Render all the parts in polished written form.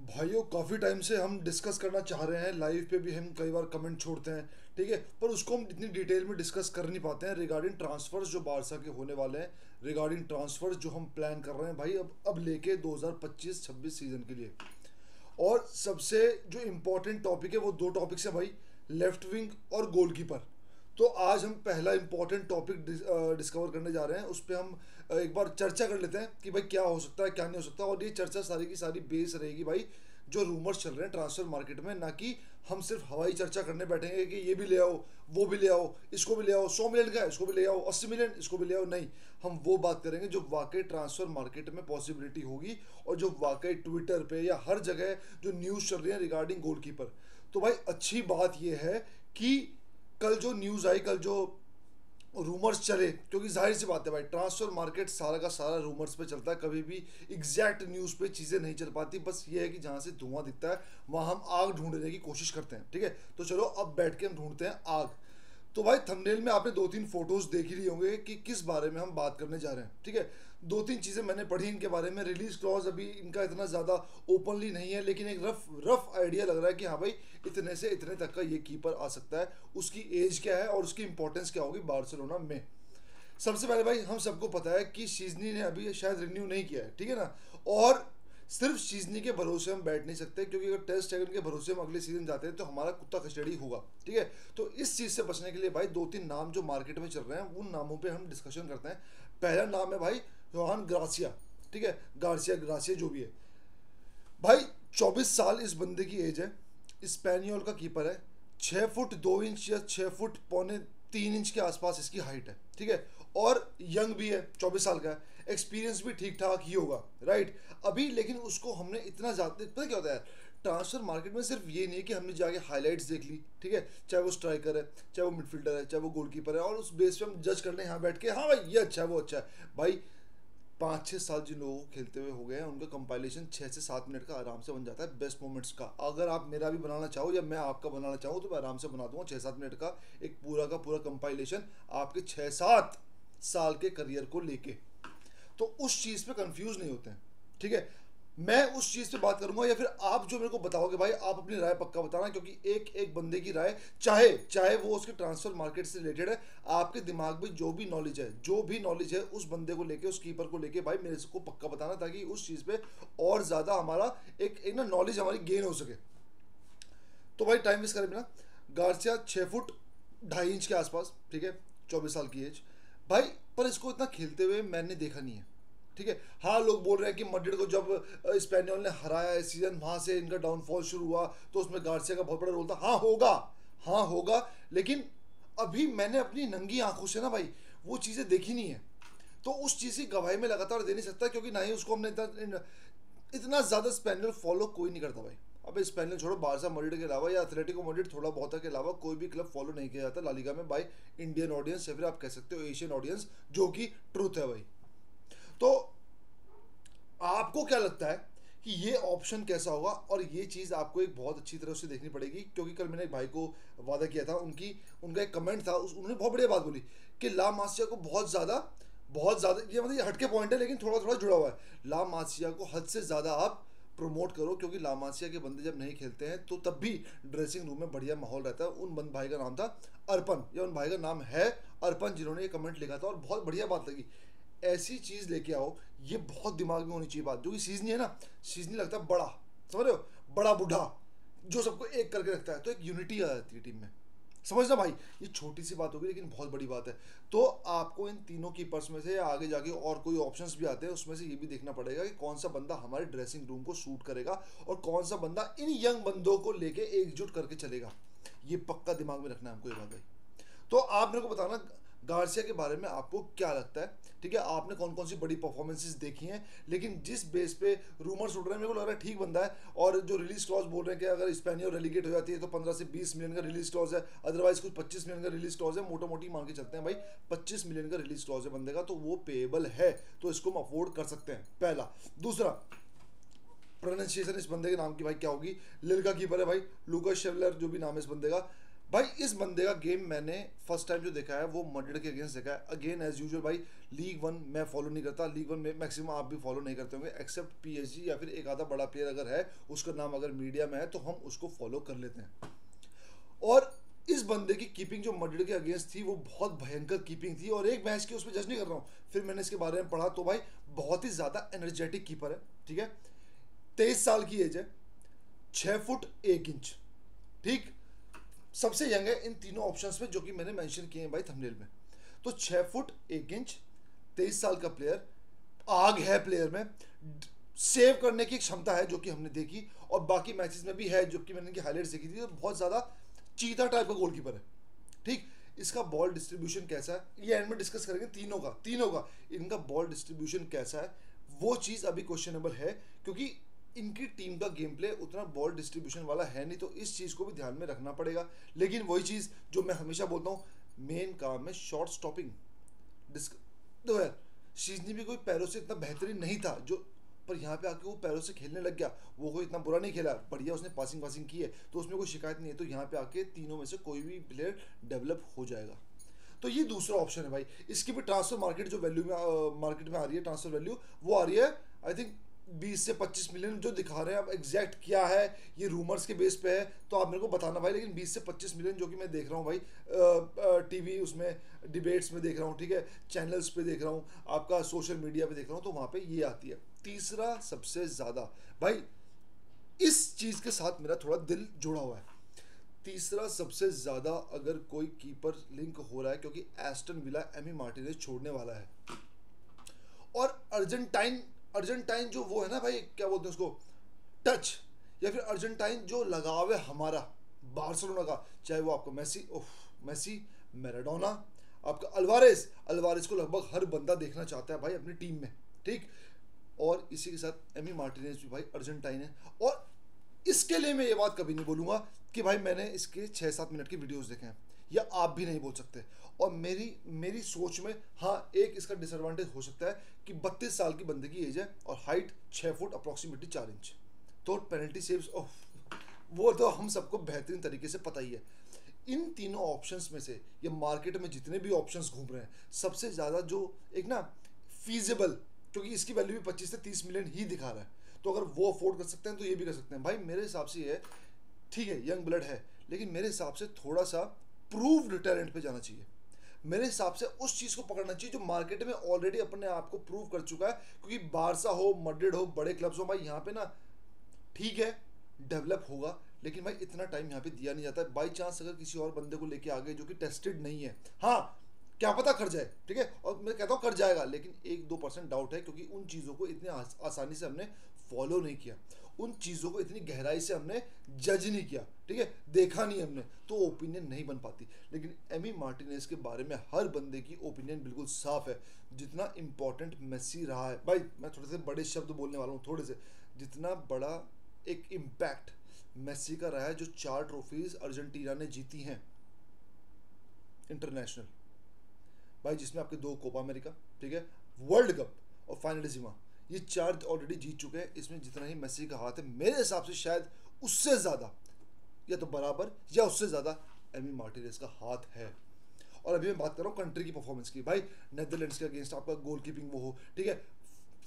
भाइयों काफ़ी टाइम से हम डिस्कस करना चाह रहे हैं, लाइव पे भी हम कई बार कमेंट छोड़ते हैं, ठीक है, पर उसको हम इतनी डिटेल में डिस्कस कर नहीं पाते हैं रिगार्डिंग ट्रांसफर्स जो बारसा के होने वाले हैं, रिगार्डिंग ट्रांसफर्स जो हम प्लान कर रहे हैं भाई अब लेके 2025-26 सीजन के लिए। और सबसे जो इम्पोर्टेंट टॉपिक है वो दो टॉपिक्स है भाई, लेफ्ट विंग और गोलकीपर। तो आज हम पहला इम्पोर्टेंट टॉपिक डिस्कवर करने जा रहे हैं, उस पर हम एक बार चर्चा कर लेते हैं कि भाई क्या हो सकता है क्या नहीं हो सकता। और ये चर्चा सारी की सारी बेस रहेगी भाई जो रूमर्स चल रहे हैं ट्रांसफर मार्केट में, ना कि हम सिर्फ हवाई चर्चा करने बैठेंगे कि ये भी ले आओ, वो भी ले आओ, इसको भी ले आओ, 100 मिलियन का है इसको भी ले आओ, 80 मिलियन इसको भी ले आओ। नहीं, हम वो बात करेंगे जो वाकई ट्रांसफर मार्केट में पॉसिबिलिटी होगी और जो वाकई ट्विटर पे या हर जगह जो न्यूज़ चल रही है रिगार्डिंग गोलकीपर। तो भाई अच्छी बात यह है कि कल जो न्यूज़ आई, कल जो रूमर्स चले, क्योंकि जाहिर सी बात है भाई ट्रांसफर मार्केट सारा का सारा रूमर्स पे चलता है, कभी भी एग्जैक्ट न्यूज़ पे चीज़ें नहीं चल पाती। बस ये है कि जहाँ से धुआं दिखता है वहाँ हम आग ढूंढने की कोशिश करते हैं, ठीक है। तो चलो अब बैठ के हम ढूंढते हैं आग। तो भाई थंबनेल में आपने दो तीन फोटोज देख ही लिए होंगे कि किस बारे में हम बात करने जा रहे हैं, ठीक है। दो तीन चीज़ें मैंने पढ़ी इनके बारे में, रिलीज क्लॉज अभी इनका इतना ज़्यादा ओपनली नहीं है, लेकिन एक रफ रफ आइडिया लग रहा है कि हाँ भाई इतने से इतने तक का ये कीपर आ सकता है, उसकी एज क्या है और उसकी इंपॉर्टेंस क्या होगी बार्सिलोना में। सबसे पहले भाई हम सबको पता है कि शीजनी ने अभी शायद रिन्यू नहीं किया है, ठीक है ना। और सिर्फ शीजनी के भरोसे हम बैठ नहीं सकते, क्योंकि अगर टेस्ट स्टेगन के भरोसे हम अगले सीजन जाते हैं तो हमारा कुत्ता कस्टडी होगा, ठीक है। तो इस चीज़ से बचने के लिए भाई दो तीन नाम जो मार्केट में चल रहे हैं उन नामों पे हम डिस्कशन करते हैं। पहला नाम है भाई योहान ग्रासिया, ठीक है, गार्सिया ग्रासिया जो भी है भाई। 24 साल इस बंदे की एज है, स्पेनियोल का कीपर है, 6 फुट 2 इंच या 6 फुट 3 इंच के आसपास इसकी हाइट है, ठीक है। और यंग भी है, 24 साल का है, एक्सपीरियंस भी ठीक ठाक ही होगा, राइट। अभी लेकिन उसको हमने इतना ज़्यादा, पता क्या होता है ट्रांसफर मार्केट में, सिर्फ ये नहीं है कि हमने जाके हाईलाइट्स देख ली, ठीक है, चाहे वो स्ट्राइकर है, चाहे वो मिडफील्डर है, चाहे वो गोलकीपर है, और उस बेस पे हम जज कर लें यहाँ बैठ के हाँ भाई ये अच्छा है वो अच्छा है। भाई 5-6 साल जिन लोगों को खेलते हुए हो गए हैं उनका कंपाइलेशन 6 से 7 मिनट का आराम से बन जाता है बेस्ट मोमेंट्स का। अगर आप मेरा भी बनाना चाहो या मैं आपका बनाना चाहूँ तो मैं आराम से बना दूंगा 6-7 मिनट का एक पूरा का पूरा कंपाइलेशन आपके 6-7 साल के करियर को लेके। तो उस चीज़ पे कंफ्यूज नहीं होते हैं, ठीक है। मैं उस चीज़ पे बात करूंगा या फिर आप जो मेरे को बताओगे भाई, आप अपनी राय पक्का बताना, क्योंकि एक एक बंदे की राय चाहे चाहे वो उसके ट्रांसफर मार्केट से रिलेटेड है, आपके दिमाग में जो भी नॉलेज है, जो भी नॉलेज है उस बंदे को लेके, उस कीपर को लेके भाई मेरे को पक्का बताना, ताकि उस चीज़ पे और ज़्यादा हमारा एक ना नॉलेज हमारी गेन हो सके। तो भाई टाइम वेस्ट करे बिना, गार्सिया 6 फुट 2.5 इंच के आसपास, ठीक है, 24 साल की एज भाई। पर इसको इतना खेलते हुए मैंने देखा नहीं है, ठीक है। हाँ लोग बोल रहे हैं कि मैड्रिड को जब स्पेनियोल ने हराया इस सीजन, वहां से इनका डाउनफॉल शुरू हुआ, तो उसमें गार्सिया का बहुत बड़ा रोल था। हाँ होगा, हाँ होगा, लेकिन अभी मैंने अपनी नंगी आंखों से ना भाई वो चीज़ें देखी नहीं है, तो उस चीज़ की गवाही में लगातार दे नहीं सकता, क्योंकि ना ही उसको हमने इतना इतना ज़्यादा स्पेनियल फॉलो कोई नहीं करता भाई। अब स्पेनियल छोड़ो, बारसा मैड्रिड के अलावा या एथलेटिको मैड्रिड थोड़ा बहुत के अलावा कोई भी क्लब फॉलो नहीं किया जाता ला लीगा में बाय इंडियन ऑडियंस, या फिर आप कह सकते हो एशियन ऑडियंस, जो कि ट्रूथ है भाई। तो आपको क्या लगता है कि ये ऑप्शन कैसा होगा, और ये चीज़ आपको एक बहुत अच्छी तरह से देखनी पड़ेगी, क्योंकि कल मैंने एक भाई को वादा किया था, उनका एक कमेंट था, उन्होंने बहुत बढ़िया बात बोली कि ला मासिया को बहुत ज़्यादा ये मतलब ये हटके पॉइंट है लेकिन थोड़ा थोड़ा जुड़ा हुआ है, ला मासिया को हद से ज़्यादा आप प्रमोट करो, क्योंकि ला मासिया के बंदे जब नहीं खेलते हैं तो तब भी ड्रेसिंग रूम में बढ़िया माहौल रहता है। उन बंद भाई का नाम था अर्पण, या उन भाई का नाम है अर्पण, जिन्होंने ये कमेंट लिखा था और बहुत बढ़िया बात लगी। ऐसी चीज़ लेके आओ, ये बहुत दिमाग में होनी चाहिए बात, जो कि सीजनी है ना, सीजनी लगता है बड़ा, समझ रहे हो, बड़ा बूढ़ा जो सबको एक करके रखता है, तो एक यूनिटी आ जाती है टीम में, समझना भाई। ये छोटी सी बात होगी लेकिन बहुत बड़ी बात है। तो आपको इन तीनों कीपर्स में से आगे जाके और कोई ऑप्शंस भी आते हैं, उसमें से ये भी देखना पड़ेगा कि कौन सा बंदा हमारे ड्रेसिंग रूम को सूट करेगा और कौन सा बंदा इन यंग बंदों को लेके एकजुट करके चलेगा। ये पक्का दिमाग में रखना है हमको ये बात भाई। तो आप मेरे को बताना गार्सिया के बारे में आपको क्या लगता है, ठीक है। आपने कौन कौन सी बड़ी परफॉर्मेंसेस देखी हैं, लेकिन जिस बेस पे रूमर्स उठ रहे हैं मेरे को लग रहा है ठीक बंदा है। और जो रिलीज क्लॉज बोल रहे हैं कि अगर स्पेनियोल रेलीगेट हो जाती है तो 15 से 20 मिलियन का रिलीज क्लॉज है, अदरवाइज कुछ 25 मिलियन का रिलीज क्लॉज है, मोटा मोटी मान के चलते हैं भाई 25 मिलियन का रिलीज क्लॉज है बंदे का, तो वो पेएबल है, तो इसको हम अफोर्ड कर सकते हैं, पहला। दूसरा, प्रोनाउंसिएशन इस बंदे के नाम की भाई क्या होगी, लिल का कीपर है भाई, लूकास शेवलर जो भी नाम है इस बंदे का। भाई इस बंदे का गेम मैंने फर्स्ट टाइम जो देखा है वो मैड्रिड के अगेंस्ट देखा है। अगेन एज यूजुअल भाई, लीग वन मैं फॉलो नहीं करता, लीग वन में मैक्सिमम आप भी फॉलो नहीं करते होंगे, एक्सेप्ट पीएसजी या फिर एक आधा बड़ा प्लेयर अगर है, उसका नाम अगर मीडिया में है तो हम उसको फॉलो कर लेते हैं। और इस बंदे की कीपिंग जो मैड्रिड के अगेंस्ट थी वो बहुत भयंकर कीपिंग थी। और एक मैच की उसमें जज नहीं कर रहा हूँ, फिर मैंने इसके बारे में पढ़ा तो भाई बहुत ही ज़्यादा एनर्जेटिक कीपर है, ठीक है। 23 साल की एज है, 6 फुट 1 इंच, ठीक, सबसे यंग है इन तीनों ऑप्शंस में जो कि मैंने मेंशन किए हैं भाई थंबनेल में। तो 6 फुट 1 इंच, 23 साल का प्लेयर, आग है प्लेयर में, सेव करने की क्षमता है जो कि हमने देखी, और बाकी मैचेस में भी है जो कि मैंने इनकी हाईलाइट्स देखी थी, तो बहुत ज़्यादा चीता टाइप का गोलकीपर है, ठीक। इसका बॉल डिस्ट्रीब्यूशन कैसा है ये एंड में डिस्कस करेंगे, तीनों का इनका बॉल डिस्ट्रीब्यूशन कैसा है वो चीज़ अभी क्वेश्चनेबल है, क्योंकि इनकी टीम का गेम प्ले उतना बॉल डिस्ट्रीब्यूशन वाला है नहीं, तो इस चीज़ को भी ध्यान में रखना पड़ेगा। लेकिन वही चीज़ जो मैं हमेशा बोलता हूँ, मेन काम है शॉर्ट स्टॉपिंग। तो यार शीजनी भी कोई पैरों से इतना बेहतरीन नहीं था जो, पर यहाँ पे आके वो पैरों से खेलने लग गया, वो कोई इतना बुरा नहीं खेला, बढ़िया उसने पासिंग वासिंग की है, तो उसमें कोई शिकायत नहीं है। तो यहाँ पे आके तीनों में से कोई भी प्लेयर डेवलप हो जाएगा। तो ये दूसरा ऑप्शन है भाई। इसकी भी ट्रांसफर मार्केट जो वैल्यू में मार्केट में आ रही है, ट्रांसफर वैल्यू वो आ रही है आई थिंक 20 से 25 मिलियन जो दिखा रहे हैं। अब एग्जैक्ट क्या है ये रूमर्स के बेस पे है, तो आप मेरे को बताना भाई, लेकिन 20 से 25 मिलियन जो कि मैं देख रहा हूँ भाई, टीवी उसमें डिबेट्स में देख रहा हूँ, ठीक है, चैनल्स पे देख रहा हूँ, आपका सोशल मीडिया पे देख रहा हूँ, तो वहाँ पे ये आती है। तीसरा सबसे ज़्यादा भाई, इस चीज़ के साथ मेरा थोड़ा दिल जुड़ा हुआ है, तीसरा सबसे ज़्यादा अगर कोई कीपर लिंक हो रहा है, क्योंकि एस्टन विला एमी मार्टिनेज छोड़ने वाला है, और अर्जेंटाइन जो वो है ना भाई, क्या बोलते हैं उसको, टच, या फिर अर्जेंटाइन जो लगाव है हमारा बार्सिलोना का, चाहे वो आपको मेसी, मैराडोना, आपका अल्वारेस को लगभग हर बंदा देखना चाहता है भाई अपनी टीम में, ठीक। और इसी के साथ एमी मार्टिनेज भी भाई अर्जेंटाइन है। और इसके लिए मैं ये बात कभी नहीं बोलूँगा कि भाई मैंने इसके 6-7 मिनट की वीडियोस देखे हैं, या आप भी नहीं बोल सकते। और मेरी सोच में हाँ एक इसका डिसएडवांटेज हो सकता है कि 32 साल की बंदे की एज है और हाइट 6 फुट अप्रॉक्सीमेटली 4 इंच, तो पेनल्टी सेव्स वो तो हम सबको बेहतरीन तरीके से पता ही है। इन तीनों ऑप्शंस में से ये मार्केट में जितने भी ऑप्शंस घूम रहे हैं, सबसे ज़्यादा जो एक ना फीजेबल, क्योंकि इसकी वैल्यू भी 25 से 30 मिलियन ही दिखा रहा है, तो अगर वो अफोर्ड कर सकते हैं तो ये भी कर सकते हैं भाई। मेरे हिसाब से ये ठीक है, यंग ब्लड है, लेकिन मेरे हिसाब से थोड़ा सा प्रूव्ड टैलेंट पे जाना चाहिए। मेरे हिसाब से उस चीज़ को पकड़ना चाहिए जो मार्केट में ऑलरेडी अपने आप को प्रूव कर चुका है, क्योंकि बारसा हो, मैड्रिड हो, बड़े क्लब्स हो भाई, यहाँ पे ना ठीक है डेवलप होगा, लेकिन भाई इतना टाइम यहाँ पे दिया नहीं जाता है। बाई चांस अगर किसी और बंदे को लेके आ गए जो कि टेस्टेड नहीं है, हाँ क्या पता कर जाए, ठीक है, और मैं कहता हूँ कर जाएगा, लेकिन 1-2% डाउट है, क्योंकि उन चीज़ों को इतने आसानी से हमने फॉलो नहीं किया, उन चीज़ों को इतनी गहराई से हमने जज नहीं किया, ठीक है, देखा नहीं हमने, तो ओपिनियन नहीं बन पाती। लेकिन एमी मार्टिनेज के बारे में हर बंदे की ओपिनियन बिल्कुल साफ है। जितना इंपॉर्टेंट मेसी रहा है भाई, मैं थोड़े से बड़े शब्द बोलने वाला हूँ, थोड़े से, जितना बड़ा एक इम्पैक्ट मेसी का रहा है, जो 4 ट्रॉफीज अर्जेंटीना ने जीती हैं इंटरनेशनल भाई, जिसमें आपके 2 कोपा अमेरिका, ठीक है, वर्ल्ड कप और फाइनलिज्मा, ये 4 ऑलरेडी जीत चुके हैं। इसमें जितना ही मेसी का हाथ है, मेरे हिसाब से शायद उससे ज़्यादा या तो बराबर या उससे ज़्यादा एमी मार्टिनेज का हाथ है। और अभी मैं बात कर रहा हूँ कंट्री की परफॉर्मेंस की भाई, नेदरलैंड्स के अगेंस्ट आपका गोल कीपिंग वो हो, ठीक है,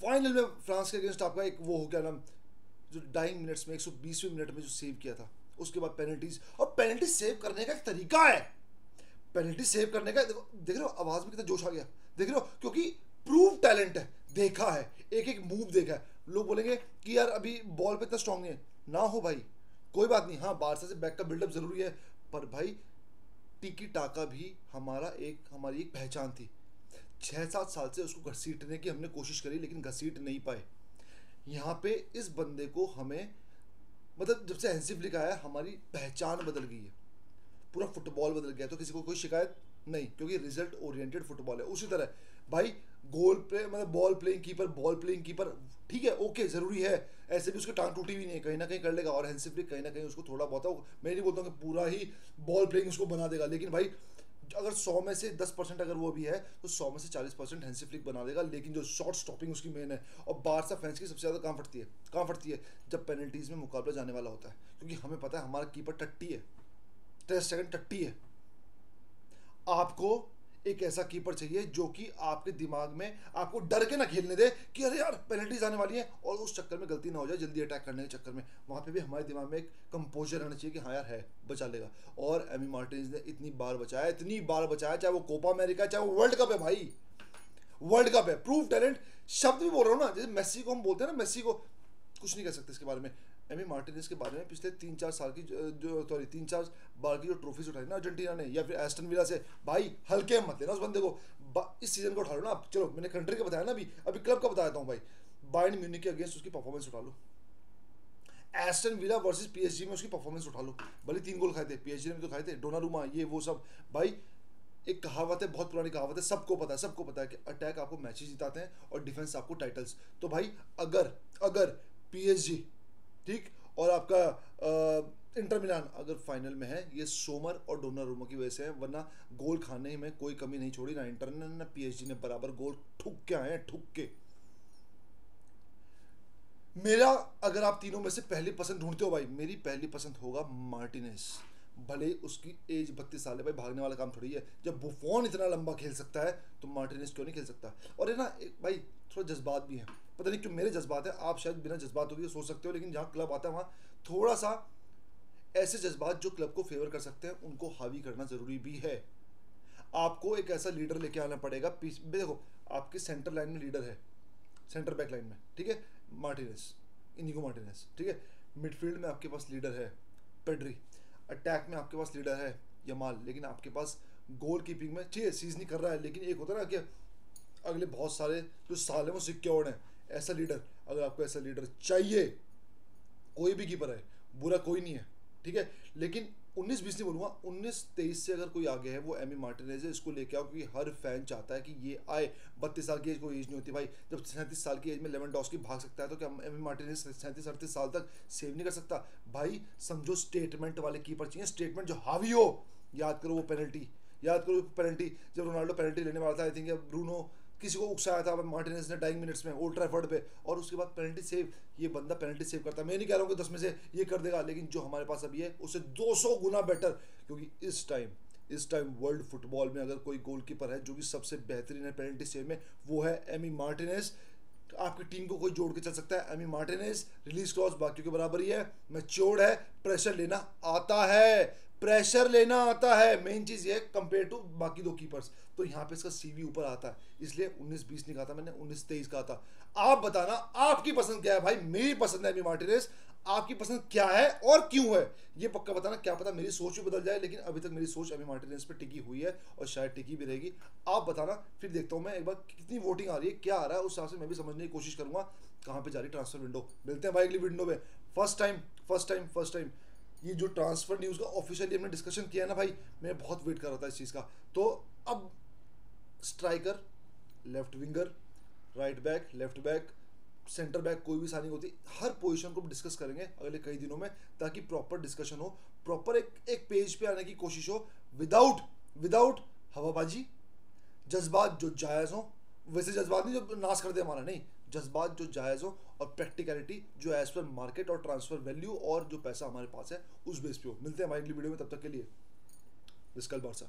फाइनल में फ्रांस के अगेंस्ट आपका एक वो हो, क्या नाम, जो डाइंग मिनट्स में 120वें मिनट में जो सेव किया था, उसके बाद पेनल्टीज, और पेनल्टी सेव करने का एक तरीका है, पेनल्टी सेव करने का, देख रहे हो आवाज में कितना जोश आ गया, देख रहे हो, क्योंकि प्रूव टैलेंट है, देखा है, एक एक मूव देखा है। लोग बोलेंगे कि यार अभी बॉल पे इतना स्ट्रांग नहीं है, ना हो भाई कोई बात नहीं, हाँ बारसा से बैक का बिल्डअप जरूरी है, पर भाई टिकी टाका भी हमारी एक पहचान थी। 6-7 साल से उसको घसीटने की हमने कोशिश करी, लेकिन घसीट नहीं पाए। यहाँ पे इस बंदे को हमें, मतलब जब से हैंसी फ्लिक आया हमारी पहचान बदल गई है, पूरा फुटबॉल बदल गया, तो किसी को कोई शिकायत नहीं, क्योंकि रिजल्ट ओरिएंटेड फुटबॉल है। उसी तरह भाई गोल पे मतलब बॉल प्लेइंग कीपर ठीक है, ओके ज़रूरी है, ऐसे भी उसकी टांग टूटी भी नहीं है, कहीं ना कहीं कर लेगा, और हैंसी फ्लिक कहीं ना कहीं उसको थोड़ा बहुत, मैं नहीं बोलता हूँ कि पूरा ही बॉल प्लेइंग उसको बना देगा, लेकिन भाई अगर 100 में से 10% अगर वो भी है तो 100 में से 40% हैंसी फ्लिक बना देगा। लेकिन जो शॉर्ट स्टॉपिंग उसकी मेन है, और बारसा फैंस की सबसे ज़्यादा कहाँ फटती है जब पेनल्टीज़ में मुकाबला जाने वाला होता है, क्योंकि हमें पता है हमारा कीपर टट्टी है, टेस्ट सेकंड टट्टी है। आपको एक ऐसा कीपर चाहिए जो कि आपके दिमाग में आपको डर के ना खेलने दे कि अरे यार पेनल्टीज आने वाली है, और उस चक्कर में गलती ना हो जाए जल्दी अटैक करने के चक्कर में। वहाँ पे भी हमारे दिमाग में एक कंपोजर रहना चाहिए कि हाँ यार है, बचा लेगा। और एमी मार्टिनेज ने इतनी बार बचाया, इतनी बार बचाया, चाहे वो कोपा अमेरिका चाहे वो वर्ल्ड कप है भाई, वर्ल्ड कप है। प्रूव टैलेंट शब्द भी बोल रहा हूँ ना, जैसे मेसी को हम बोलते हैं ना, मेसी को कुछ नहीं कह सकते इसके बारे में। एमी मार्टिनेज के बारे में पिछले 3-4 साल की जो सॉरी 3-4 बार की जो ट्रॉफीज उठाई ना अर्जेंटीना ने या फिर एस्टन विला से, भाई हल्के मत लेना उस बंदे को। इस सीजन को उठा लो ना आप, चलो मैंने कंट्री का बताया ना, अभी क्लब का बताया हूँ भाई। बायर्न म्यूनिख के अगेंस्ट उसकी परफॉर्मेंस उठा लो, एस्टन विला वर्सेस पीएसजी में उसकी परफॉर्मेंस उठा लो, भले 3 गोल खाए थे पीएसजी ने भी तो खाए थे, डोनारुमा ये वो सब। भाई एक कहावत है, बहुत पुरानी कहावत है, सबको पता है कि अटैक आपको मैचेस जिताते हैं और डिफेंस आपको टाइटल्स। तो भाई अगर पीएसजी ठीक और आपका इंटर मिलान अगर फाइनल में है, ये सोमर और डोनारुमा की वजह से है, वरना गोल खाने में कोई कमी नहीं छोड़ी ना इंटर ने ना पीएसजी ने, बराबर गोल ठुक के आए हैं, ठुक के। मेरा अगर आप तीनों में से पहली पसंद ढूंढते हो भाई, मेरी पहली पसंद होगा मार्टिनेज। भले उसकी एज 32 साल है भाई, भागने वाला काम थोड़ी है। जब बुफोन इतना लंबा खेल सकता है तो मार्टिनेज क्यों नहीं खेल सकता। और ये ना भाई थोड़ा जज्बात भी है, पता नहीं क्यों मेरे जज्बात है, आप शायद बिना जज्बात होगी सोच सकते हो, लेकिन जहाँ क्लब आता है वहाँ थोड़ा सा ऐसे जज्बात जो क्लब को फेवर कर सकते हैं उनको हावी करना जरूरी भी है। आपको एक ऐसा लीडर लेके आना पड़ेगा। देखो आपके सेंटर लाइन में लीडर है, सेंटर बैक लाइन में, ठीक है, मार्टिनेज, इनिगो मार्टिनेज, ठीक है। मिडफील्ड में आपके पास लीडर है पेड्री, अटैक में आपके पास लीडर है यमाल, लेकिन आपके पास गोल कीपिंग में ठीक है सीजन कर रहा है, लेकिन एक होता है ना कि अगले बहुत सारे जो साल है वो सिक्योर्ड है। ऐसा लीडर, अगर आपको ऐसा लीडर चाहिए, कोई भी कीपर है, बुरा कोई नहीं है, ठीक है, लेकिन 19-20 नहीं बोलूँगा, 19-23 से अगर कोई आगे है वो एमी मार्टिनेज है। इसको लेके आओ क्योंकि हर फैन चाहता है कि ये आए। 32 साल की एज कोई एज नहीं होती भाई, जब 37 साल की एज में लेवेंडोस्की भाग सकता है तो क्या एमी मार्टिनेज 37-38 साल तक सेव नहीं कर सकता भाई। समझो स्टेटमेंट वाले कीपर चाहिए, स्टेटमेंट जो हावी हो। याद करो वो पेनल्टी, याद करो पेनल्टी जब रोनाल्डो पेनल्टी लेने वाला था, आई थिंक ब्रूनो किसी को उकसाया था मार्टिनेज ने डाइंग मिनट्स में ओल्ड ट्रैफर्ड पे, और उसके बाद पेनल्टी सेव। ये बंदा पेनल्टी सेव करता है, मैं नहीं कह रहा हूँ कि 10 में से ये कर देगा, लेकिन जो हमारे पास अभी है उससे 200 गुना बेटर। क्योंकि इस टाइम वर्ल्ड फुटबॉल में अगर कोई गोलकीपर है जो कि सबसे बेहतरीन है पेनल्टी सेव में, वो है एमी मार्टिनेज। आपकी टीम को कोई जोड़ के चल सकता है, एमी मार्टिनेज। रिलीज क्लॉज बाकियों के बराबर ही है, मैच्योर्ड है, प्रेशर लेना आता है, प्रेशर लेना आता है, मेन चीज ये कंपेयर टू बाकी दो कीपर्स। तो यहाँ पे इसका सीवी ऊपर आता है, इसलिए 19-20 नहीं कहा था मैंने, 19-23 कहा था। आप बताना आपकी पसंद क्या है भाई। मेरी पसंद है एमी मार्टिनेज, आपकी पसंद क्या है और क्यों है ये पक्का बताना। क्या पता मेरी सोच भी बदल जाए, लेकिन अभी तक मेरी सोच एमी मार्टिनेज पे टिकी हुई है और शायद टिकी भी रहेगी। आप बताना, फिर देखता हूँ मैं एक बार कितनी वोटिंग आ रही है, क्या आ रहा है, उस हिसाब से मैं भी समझने की कोशिश करूंगा कहाँ पे जा रही ट्रांसफर विंडो। मिलते हैं भाई अगली विंडो में। फर्स्ट टाइम ये जो ट्रांसफर न्यूज़ का ऑफिशियली हमने डिस्कशन किया है ना भाई, मैं बहुत वेट कर रहा था इस चीज़ का। तो अब striker, left winger, right back, left back, centre back, कोई भी साइनिंग होती, हर पोजीशन को डिस्कस करेंगे अगले कई दिनों में, ताकि प्रॉपर डिस्कशन हो, प्रॉपर एक पेज पे आने की कोशिश हो, विदाउट हवाबाजी, जज्बात जो जायज़ हो। वैसे जज्बात नहीं जो नाश कर दे हमारा, नहीं, जज्बात जो जायज़ हो, और प्रैक्टिकलिटी जो एज पर मार्केट और ट्रांसफर वैल्यू और जो पैसा हमारे पास है उस बेस पे हो। मिलते हैं हमारी अगली वीडियो में, तब तक के लिए विस्कल बारसा।